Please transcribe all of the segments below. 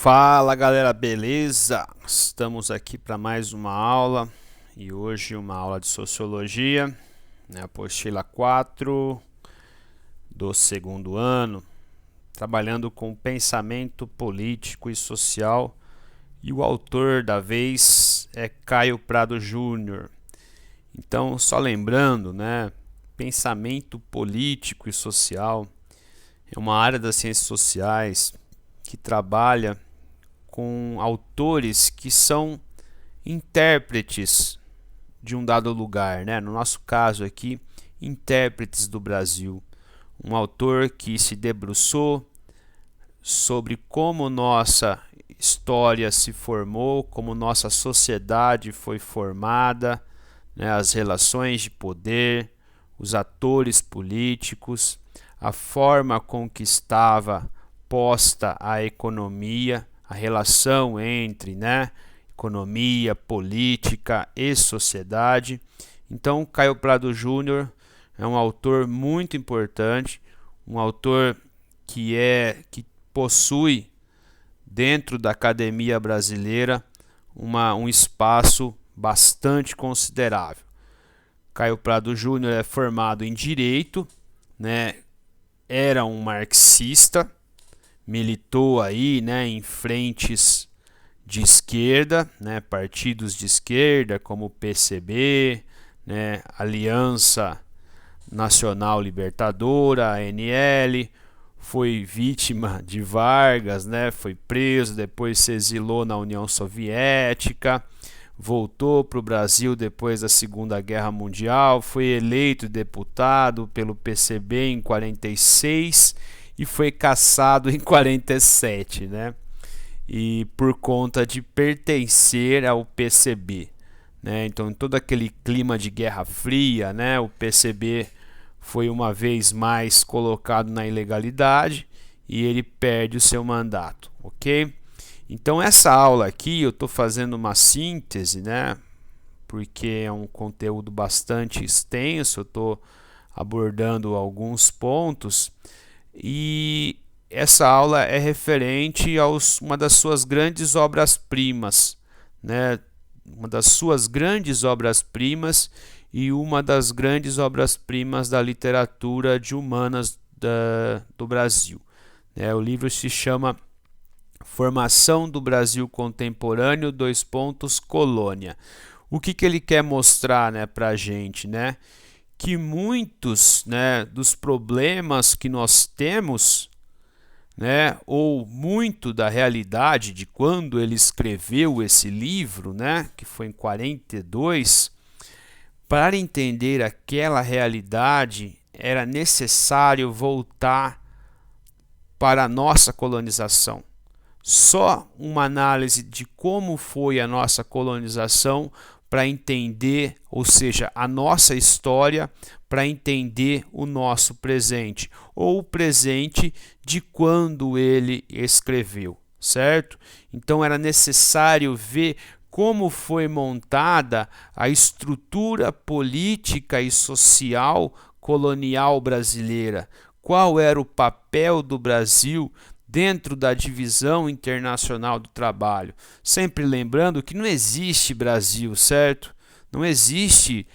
Fala galera, beleza? Estamos aqui para mais uma aula e hoje uma aula de Sociologia, apostila 4 do segundo ano, trabalhando com pensamento político e social, e o autor da vez é Caio Prado Júnior. Então, só lembrando, pensamento político e social é uma área das ciências sociais que trabalha com autores que são intérpretes de um dado lugar, No nosso caso aqui, intérpretes do Brasil. Um autor que se debruçou sobre como nossa história se formou, como nossa sociedade foi formada, as relações de poder, os atores políticos, a forma com que estava posta a economia, a relação entre economia, política e sociedade. Então, Caio Prado Júnior é um autor muito importante, um autor que possui dentro da academia brasileira um espaço bastante considerável. Caio Prado Júnior é formado em Direito, era um marxista, militou aí, em frentes de esquerda, partidos de esquerda como o PCB, Aliança Nacional Libertadora, ANL, foi vítima de Vargas, foi preso, depois se exilou na União Soviética, voltou para o Brasil depois da Segunda Guerra Mundial, foi eleito deputado pelo PCB em 46 e foi cassado em 47, E por conta de pertencer ao PCB, Então, em todo aquele clima de Guerra Fria, o PCB foi uma vez mais colocado na ilegalidade e ele perde o seu mandato, ok? Então, essa aula aqui eu estou fazendo uma síntese, Porque é um conteúdo bastante extenso, eu estou abordando alguns pontos. E essa aula é referente a uma das suas grandes obras-primas, Uma das suas grandes obras-primas e uma das grandes obras-primas da literatura de humanas do Brasil. O livro se chama Formação do Brasil Contemporâneo, Colônia. O que ele quer mostrar, para a gente, Que muitos, dos problemas que nós temos, ou muito da realidade de quando ele escreveu esse livro, que foi em 42, para entender aquela realidade era necessário voltar para a nossa colonização. Só uma análise de como foi a nossa colonização para entender, ou seja, a nossa história, para entender o nosso presente, ou o presente de quando ele escreveu, certo? Então era necessário ver como foi montada a estrutura política e social colonial brasileira, qual era o papel do Brasil dentro da divisão internacional do trabalho. Sempre lembrando que não existe Brasil, certo? Não existe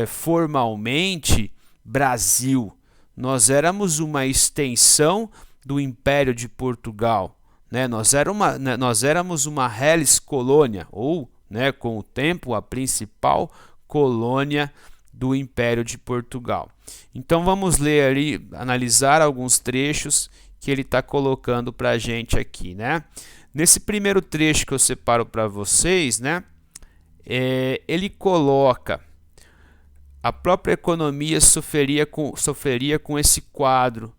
formalmente Brasil. Nós éramos uma extensão do Império de Portugal. Nós éramos uma Reles Colônia, ou, com o tempo, a principal colônia do Império de Portugal. Então vamos ler ali, analisar alguns trechos que ele está colocando para a gente aqui, Nesse primeiro trecho que eu separo para vocês, ele coloca a própria economia sofreria com esse quadro,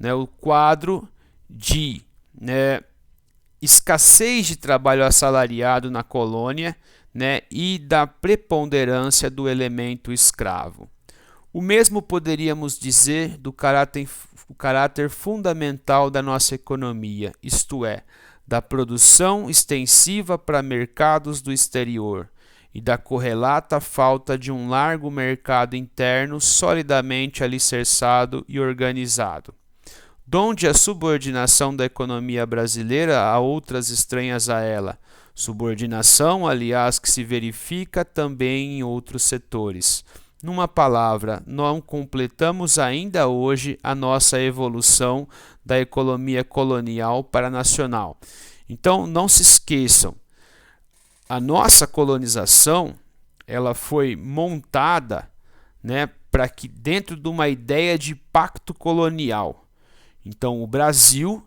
o quadro de escassez de trabalho assalariado na colônia, e da preponderância do elemento escravo. O mesmo poderíamos dizer do caráter fundamental da nossa economia, isto é, da produção extensiva para mercados do exterior e da correlata falta de um largo mercado interno solidamente alicerçado e organizado. Donde a subordinação da economia brasileira a outras estranhas a ela. Subordinação, aliás, que se verifica também em outros setores. Numa palavra, não completamos ainda hoje a nossa evolução da economia colonial para a nacional. Então, não se esqueçam, a nossa colonização ela foi montada, né, para que dentro de uma ideia de pacto colonial. Então, o Brasil,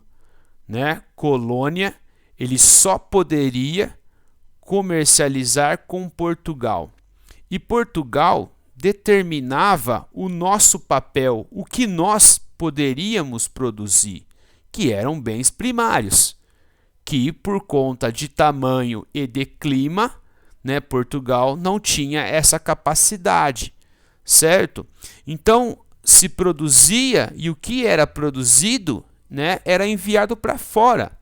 né, colônia, ele só poderia comercializar com Portugal. E Portugal determinava o nosso papel, o que nós poderíamos produzir, que eram bens primários, que por conta de tamanho e de clima, né, Portugal não tinha essa capacidade, certo? Então, se produzia e o que era produzido, né, era enviado para fora.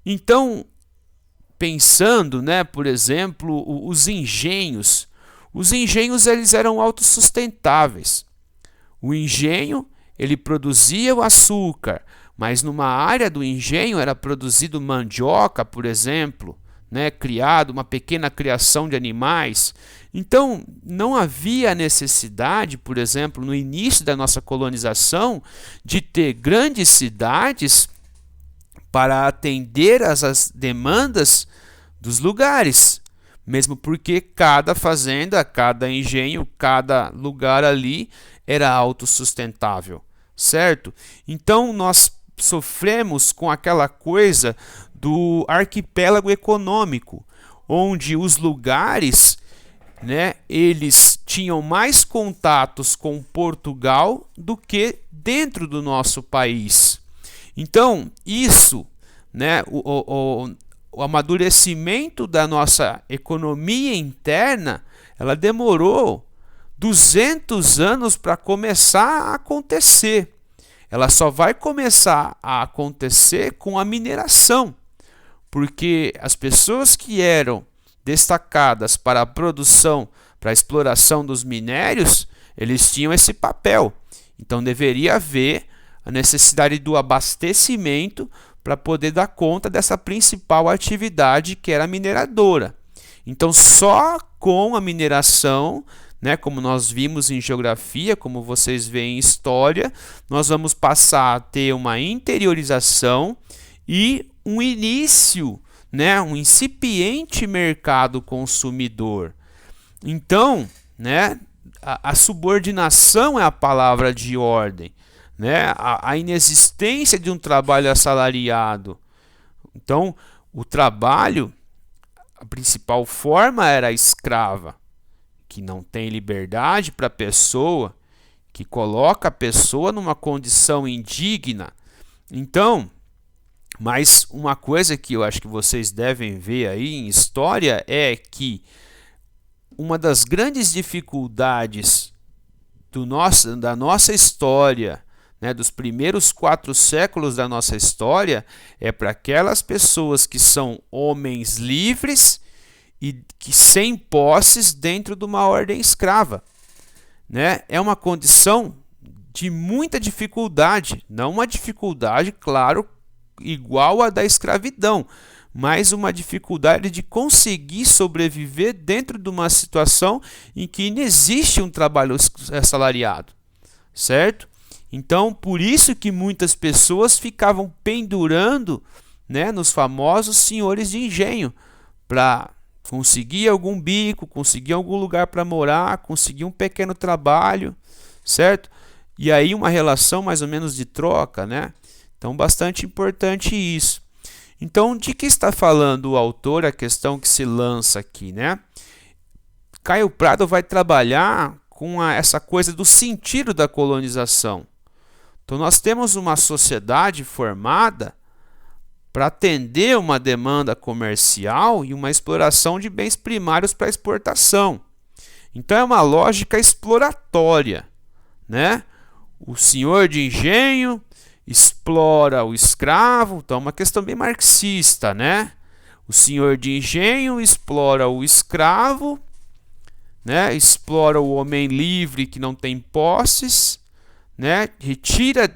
Então, pensando, né, por exemplo, os engenhos eles eram autossustentáveis. O engenho ele produzia o açúcar, mas numa área do engenho era produzido mandioca, por exemplo, né, criado uma pequena criação de animais. Então, não havia necessidade, por exemplo, no início da nossa colonização, de ter grandes cidades para atender às demandas dos lugares, mesmo porque cada fazenda, cada engenho, cada lugar ali era autossustentável, certo? Então, nós sofremos com aquela coisa do arquipélago econômico, onde os lugares, né, eles tinham mais contatos com Portugal do que dentro do nosso país. Então, isso, né, o amadurecimento da nossa economia interna, ela demorou 200 anos para começar a acontecer. Ela só vai começar a acontecer com a mineração, porque as pessoas que eram destacadas para a produção, para a exploração dos minérios, eles tinham esse papel. Então deveria haver a necessidade do abastecimento para poder dar conta dessa principal atividade que era a mineradora. Então só com a mineração, né, como nós vimos em geografia, como vocês veem em história, nós vamos passar a ter uma interiorização e um início, né, um incipiente mercado consumidor. Então, né, a subordinação é a palavra de ordem, né, a inexistência de um trabalho assalariado. Então, o trabalho, a principal forma era a escrava, que não tem liberdade para a pessoa, que coloca a pessoa numa condição indigna. Então, mas uma coisa que eu acho que vocês devem ver aí em história é que uma das grandes dificuldades da nossa história, né, dos primeiros 4 séculos da nossa história, é para aquelas pessoas que são homens livres e que sem posses dentro de uma ordem escrava, né? É uma condição de muita dificuldade, não uma dificuldade, claro, igual à da escravidão, mas uma dificuldade de conseguir sobreviver dentro de uma situação em que não existe um trabalho assalariado, certo? Então, por isso que muitas pessoas ficavam pendurando, né, nos famosos senhores de engenho, para conseguir algum bico, conseguir algum lugar para morar, conseguir um pequeno trabalho, certo? E aí uma relação mais ou menos de troca, né? Então, bastante importante isso. Então, de que está falando o autor, a questão que se lança aqui, né? Caio Prado vai trabalhar com essa coisa do sentido da colonização. Então, nós temos uma sociedade formada para atender uma demanda comercial e uma exploração de bens primários para exportação. Então, é uma lógica exploratória, né? O senhor de engenho explora o escravo, então é uma questão bem marxista, né? O senhor de engenho explora o escravo, né? Explora o homem livre que não tem posses, né, retira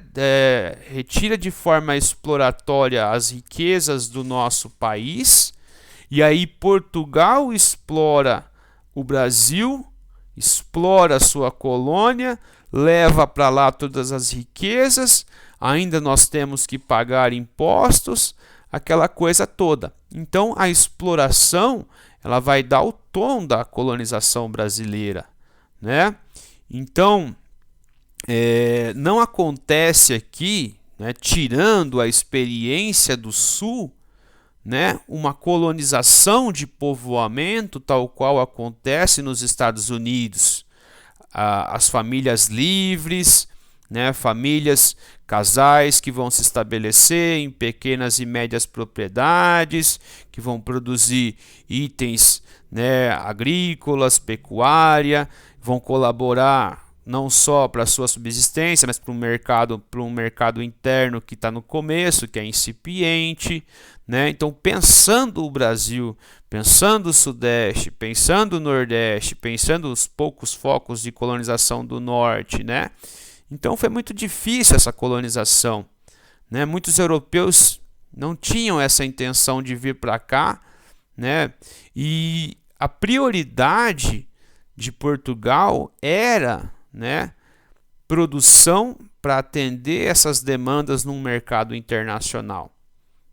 de forma exploratória as riquezas do nosso país, e aí Portugal explora o Brasil, explora a sua colônia, leva para lá todas as riquezas, ainda nós temos que pagar impostos, aquela coisa toda. Então a exploração, ela vai dar o tom da colonização brasileira, né? Então não acontece aqui, né, tirando a experiência do Sul, né, uma colonização de povoamento tal qual acontece nos Estados Unidos. As famílias livres, né, famílias, casais que vão se estabelecer em pequenas e médias propriedades, que vão produzir itens, né, agrícolas, pecuária, vão colaborar não só para a sua subsistência, mas para um mercado interno que está no começo, que é incipiente, né? Então, pensando o Brasil, pensando o Sudeste, pensando o Nordeste, pensando os poucos focos de colonização do Norte, né? Então, foi muito difícil essa colonização, né? Muitos europeus não tinham essa intenção de vir para cá, né? E a prioridade de Portugal era, né, produção para atender essas demandas num mercado internacional.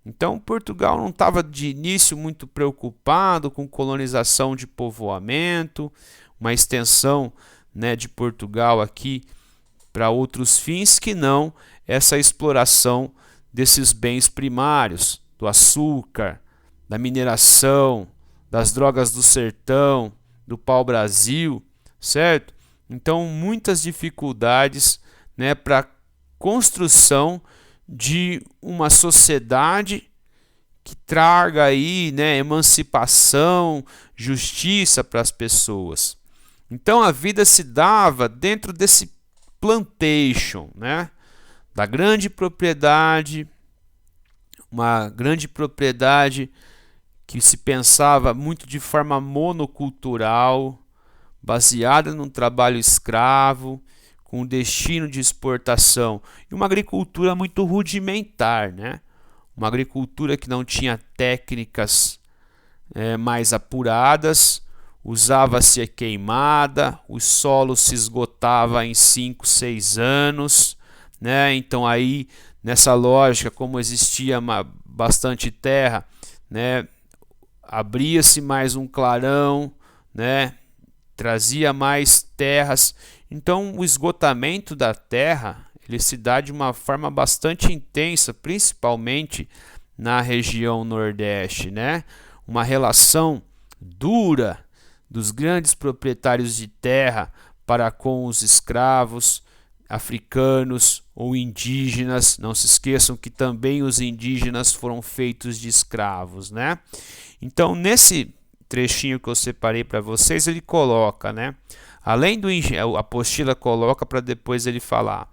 Então, Portugal não estava de início muito preocupado com colonização de povoamento, uma extensão, né, de Portugal aqui para outros fins que não essa exploração desses bens primários, do açúcar, da mineração, das drogas do sertão, do pau-brasil, certo? Então, muitas dificuldades, né, para a construção de uma sociedade que traga aí, né, emancipação, justiça para as pessoas. Então, a vida se dava dentro desse plantation, né, da grande propriedade, uma grande propriedade que se pensava muito de forma monocultural, baseada num trabalho escravo, com destino de exportação, e uma agricultura muito rudimentar, né? Uma agricultura que não tinha técnicas mais apuradas, usava-se a queimada, o solo se esgotava em 5, 6 anos, né? Então aí, nessa lógica, como existia bastante terra, né, abria-se mais um clarão, né, trazia mais terras. Então o esgotamento da terra ele se dá de uma forma bastante intensa, principalmente na região Nordeste, né? Uma relação dura dos grandes proprietários de terra para com os escravos africanos ou indígenas. Não se esqueçam que também os indígenas foram feitos de escravos, né? Então, nesse trechinho que eu separei para vocês, ele coloca, né? Além do engenho, a apostila coloca para depois ele falar.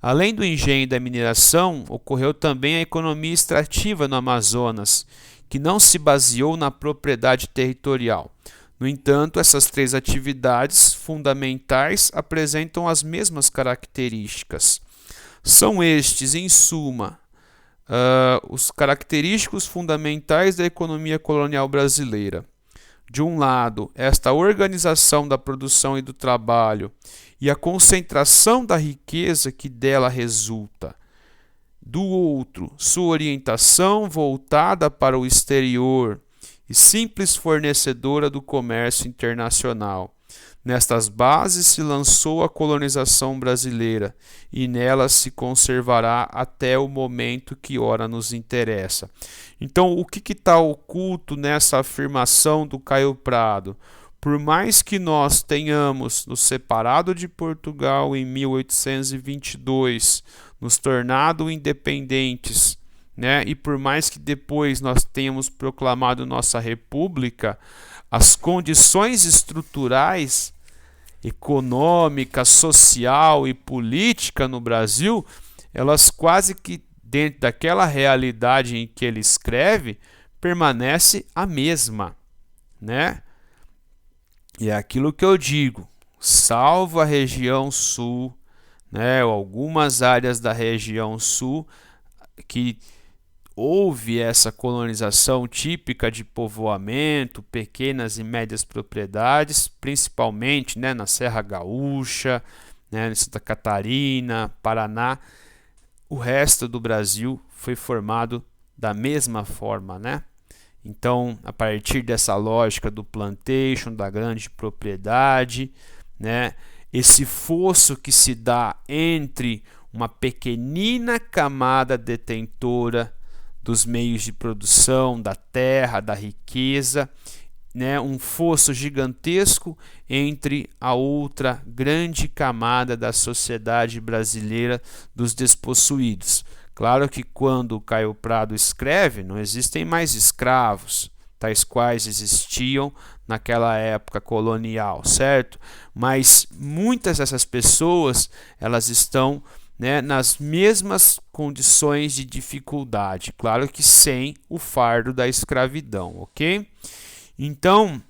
Além do engenho e da mineração, ocorreu também a economia extrativa no Amazonas, que não se baseou na propriedade territorial. No entanto, essas três atividades fundamentais apresentam as mesmas características. São estes, em suma, os característicos fundamentais da economia colonial brasileira. De um lado, esta organização da produção e do trabalho e a concentração da riqueza que dela resulta. Do outro, sua orientação voltada para o exterior e simples fornecedora do comércio internacional. Nestas bases se lançou a colonização brasileira e nelas se conservará até o momento que ora nos interessa. Então, o que está oculto nessa afirmação do Caio Prado? Por mais que nós tenhamos nos separado de Portugal em 1822, nos tornado independentes, né? E por mais que depois nós tenhamos proclamado nossa república, as condições estruturais, econômica, social e política no Brasil, elas quase que dentro daquela realidade em que ele escreve, permanece a mesma, né? E é aquilo que eu digo, salvo a região sul, né, ou algumas áreas da região sul que houve essa colonização típica de povoamento, pequenas e médias propriedades, principalmente, né, na Serra Gaúcha, né, em Santa Catarina, Paraná. O resto do Brasil foi formado da mesma forma, né? Então, a partir dessa lógica do plantation, da grande propriedade, né, esse fosso que se dá entre uma pequenina camada detentora dos meios de produção, da terra, da riqueza, né, um fosso gigantesco entre a outra grande camada da sociedade brasileira dos despossuídos. Claro que quando Caio Prado escreve, não existem mais escravos, tais quais existiam naquela época colonial, certo? Mas muitas dessas pessoas, elas estão, né, nas mesmas condições de dificuldade, claro que sem o fardo da escravidão, ok? Então,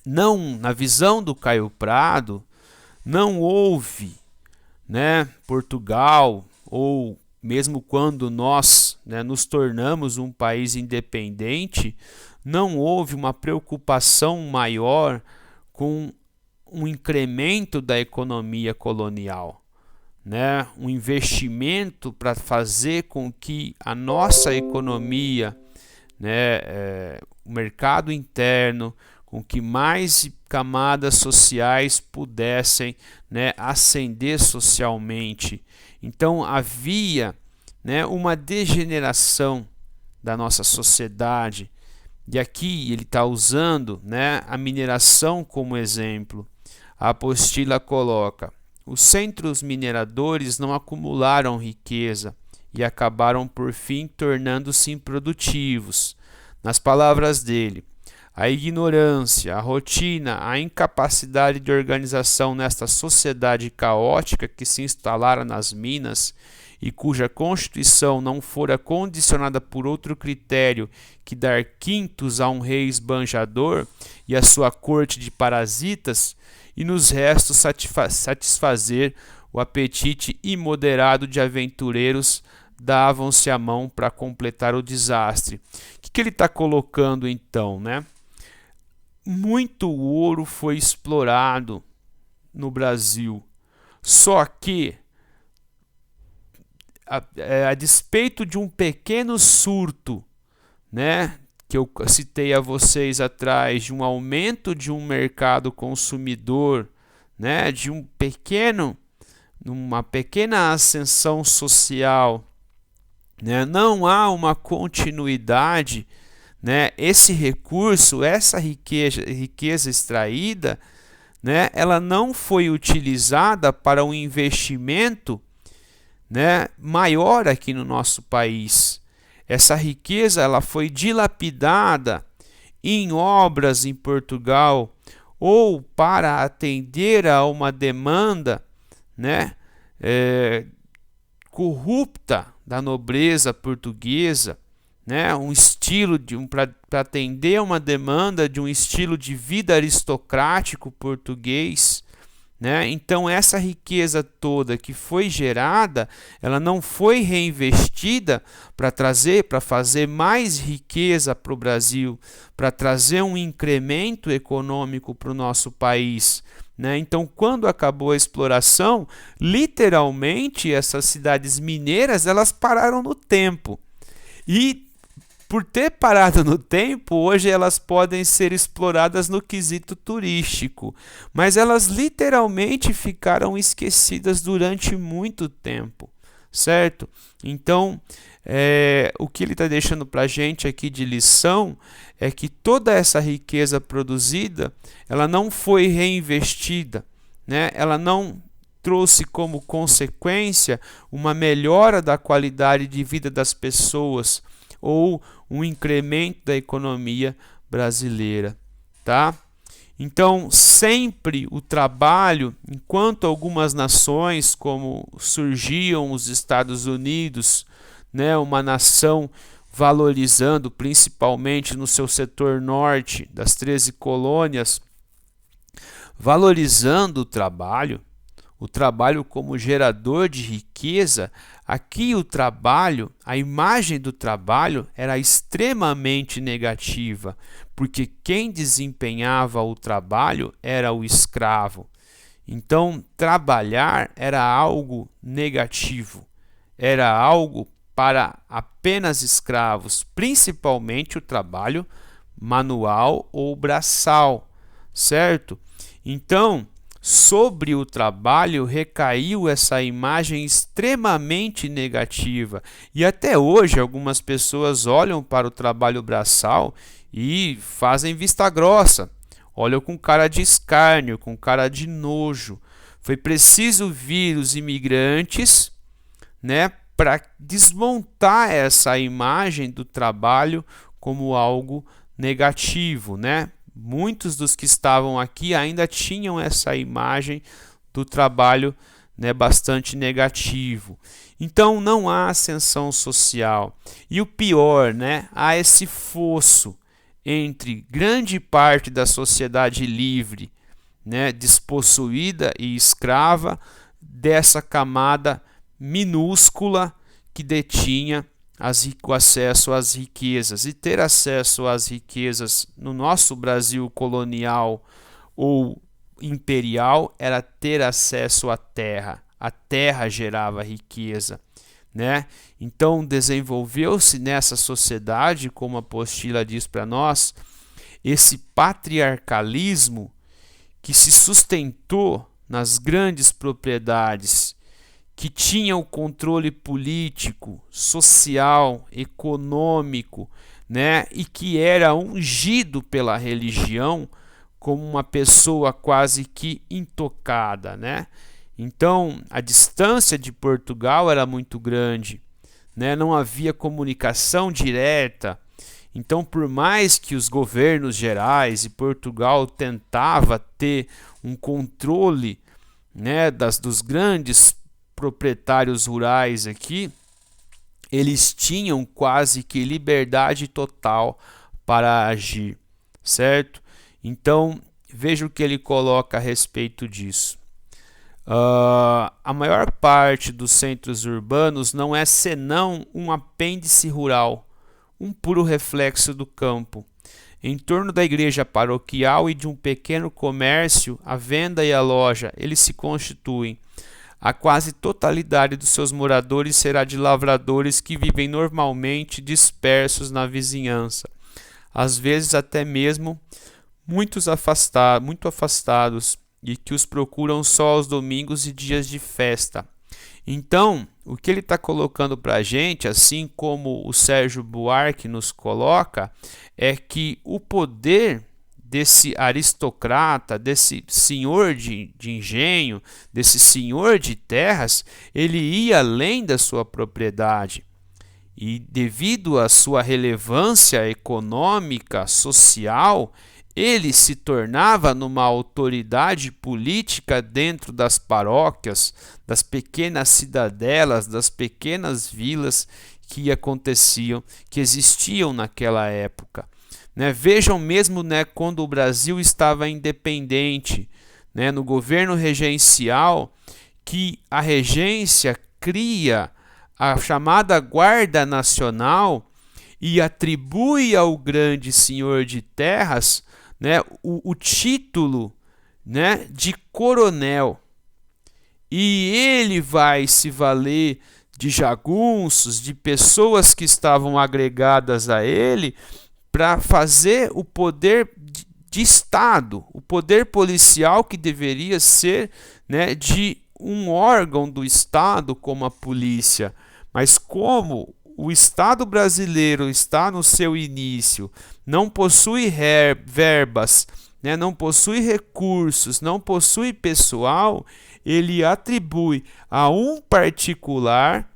na visão do Caio Prado, não houve, né, Portugal, ou mesmo quando nós, né, nos tornamos um país independente, não houve uma preocupação maior com um incremento da economia colonial, né, um investimento para fazer com que a nossa economia, né, o mercado interno, com que mais camadas sociais pudessem, né, ascender socialmente. Então havia, né, uma degeneração da nossa sociedade. E aqui ele está usando, né, a mineração como exemplo. A apostila coloca: os centros mineradores não acumularam riqueza e acabaram por fim tornando-se improdutivos. Nas palavras dele, a ignorância, a rotina, a incapacidade de organização nesta sociedade caótica que se instalara nas minas e cuja constituição não fora condicionada por outro critério que dar quintos a um rei esbanjador e a sua corte de parasitas, e nos restos satisfazer o apetite imoderado de aventureiros, davam-se a mão para completar o desastre. O que ele está colocando então, né? Muito ouro foi explorado no Brasil, só que a despeito de um pequeno surto, né, que eu citei a vocês atrás, de um aumento de um mercado consumidor, né, de uma pequena ascensão social, né, não há uma continuidade, né, esse recurso, essa riqueza extraída, né, ela não foi utilizada para um investimento, né, maior aqui no nosso país. Essa riqueza ela foi dilapidada em obras em Portugal ou para atender a uma demanda, né, corrupta da nobreza portuguesa, né, um estilo para atender uma demanda de um estilo de vida aristocrático português, né? Então essa riqueza toda que foi gerada, ela não foi reinvestida para fazer mais riqueza para o Brasil, para trazer um incremento econômico para o nosso país, né? Então, quando acabou a exploração, literalmente essas cidades mineiras elas pararam no tempo. E por ter parado no tempo, hoje elas podem ser exploradas no quesito turístico, mas elas literalmente ficaram esquecidas durante muito tempo, certo? Então, o que ele está deixando para a gente aqui de lição é que toda essa riqueza produzida, ela não foi reinvestida, né? Ela não trouxe como consequência uma melhora da qualidade de vida das pessoas, ou um incremento da economia brasileira, tá? Então, sempre o trabalho, enquanto algumas nações, como surgiam os Estados Unidos, né, uma nação valorizando, principalmente no seu setor norte, das 13 colônias, valorizando o trabalho o trabalho como gerador de riqueza, aqui o trabalho, a imagem do trabalho era extremamente negativa, porque quem desempenhava o trabalho era o escravo. Então, trabalhar era algo negativo, era algo para apenas escravos, principalmente o trabalho manual ou braçal, certo? Então, sobre o trabalho recaiu essa imagem extremamente negativa. E até hoje algumas pessoas olham para o trabalho braçal e fazem vista grossa. Olham com cara de escárnio, com cara de nojo. Foi preciso vir os imigrantes, né, para desmontar essa imagem do trabalho como algo negativo, né? Muitos dos que estavam aqui ainda tinham essa imagem do trabalho, né, bastante negativo. Então não há ascensão social. E o pior, né, há esse fosso entre grande parte da sociedade livre, né, despossuída e escrava, dessa camada minúscula que detinha o acesso às riquezas. E ter acesso às riquezas no nosso Brasil colonial ou imperial era ter acesso à terra. A terra gerava riqueza, né? Então desenvolveu-se nessa sociedade, como a apostila diz para nós, esse patriarcalismo que se sustentou nas grandes propriedades, que tinha o controle político, social, econômico, né? E que era ungido pela religião como uma pessoa quase que intocada, né? Então, a distância de Portugal era muito grande, né? Não havia comunicação direta. Então, por mais que os governos gerais e Portugal tentava ter um controle, né, dos grandes proprietários rurais aqui, eles tinham quase que liberdade total para agir, certo? Então, veja o que ele coloca a respeito disso. A maior parte dos centros urbanos não é senão um apêndice rural, um puro reflexo do campo. Em torno da igreja paroquial e de um pequeno comércio, a venda e a loja, eles se constituem. A quase totalidade dos seus moradores será de lavradores que vivem normalmente dispersos na vizinhança, às vezes até mesmo muito afastados, e que os procuram só aos domingos e dias de festa. Então, o que ele está colocando para a gente, assim como o Sérgio Buarque nos coloca, é que o poder desse aristocrata, desse senhor de engenho, desse senhor de terras, ele ia além da sua propriedade. E devido à sua relevância econômica, social, ele se tornava numa autoridade política dentro das paróquias, das pequenas cidadelas, das pequenas vilas que aconteciam, que existiam naquela época. Vejam mesmo, quando o Brasil estava independente, no governo regencial, que a regência cria a chamada Guarda Nacional e atribui ao grande senhor de terras o título de coronel. E ele vai se valer de jagunços, de pessoas que estavam agregadas a ele, para fazer o poder de Estado, o poder policial que deveria ser de um órgão do Estado como a polícia. Mas como o Estado brasileiro está no seu início, não possui verbas, não possui recursos, não possui pessoal, ele atribui a um particular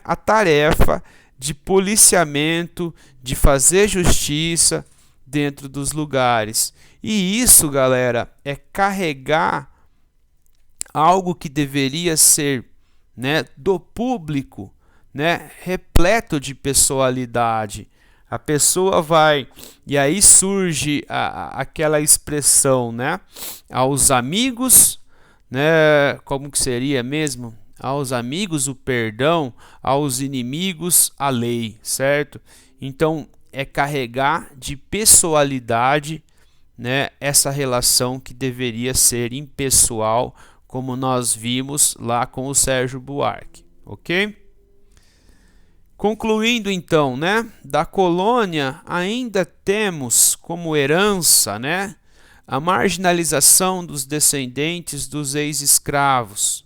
a tarefa de policiamento, de fazer justiça dentro dos lugares. E isso, galera, é carregar algo que deveria ser do público, repleto de pessoalidade. A pessoa vai, e aí surge aquela expressão, aos amigos, né? Como que seria mesmo? Aos amigos o perdão, aos inimigos a lei, certo? Então é carregar de pessoalidade, né, essa relação que deveria ser impessoal, como nós vimos lá com o Sérgio Buarque, ok? Concluindo então, né, da colônia ainda temos como herança, né, a marginalização dos descendentes dos ex-escravos,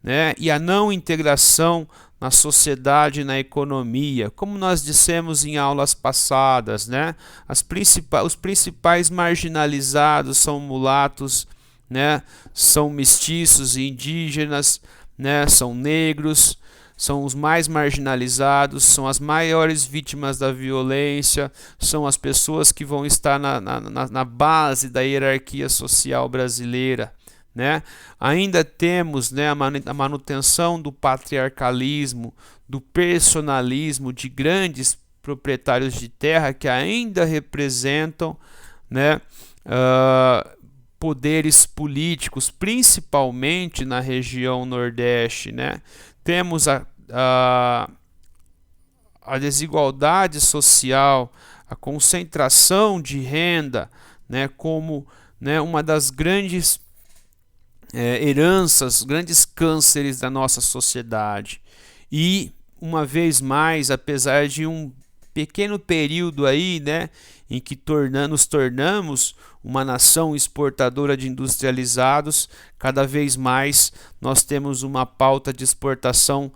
né, e a não integração na sociedade e na economia, como nós dissemos em aulas passadas, né, os principais marginalizados são mulatos, né, são mestiços e indígenas, né, são negros, são os mais marginalizados, são as maiores vítimas da violência, são as pessoas que vão estar na base da hierarquia social brasileira, né? Ainda temos, né, a manutenção do patriarcalismo, do personalismo de grandes proprietários de terra que ainda representam, né, poderes políticos, principalmente na região Nordeste, né? Temos a desigualdade social, a concentração de renda, né, como, né, uma das grandes heranças, grandes cânceres da nossa sociedade. E, uma vez mais, apesar de um pequeno período aí, né, em que nos tornamos uma nação exportadora de industrializados, cada vez mais nós temos uma pauta de exportação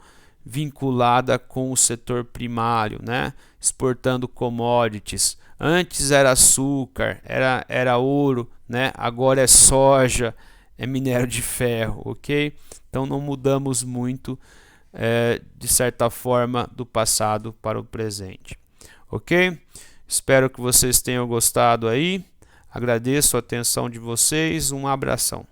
vinculada com o setor primário, né, exportando commodities. Antes era açúcar, era ouro, né, agora é soja, é minério de ferro, ok? Então não mudamos muito, de certa forma, do passado para o presente, ok? Espero que vocês tenham gostado aí. Agradeço a atenção de vocês. Um abração.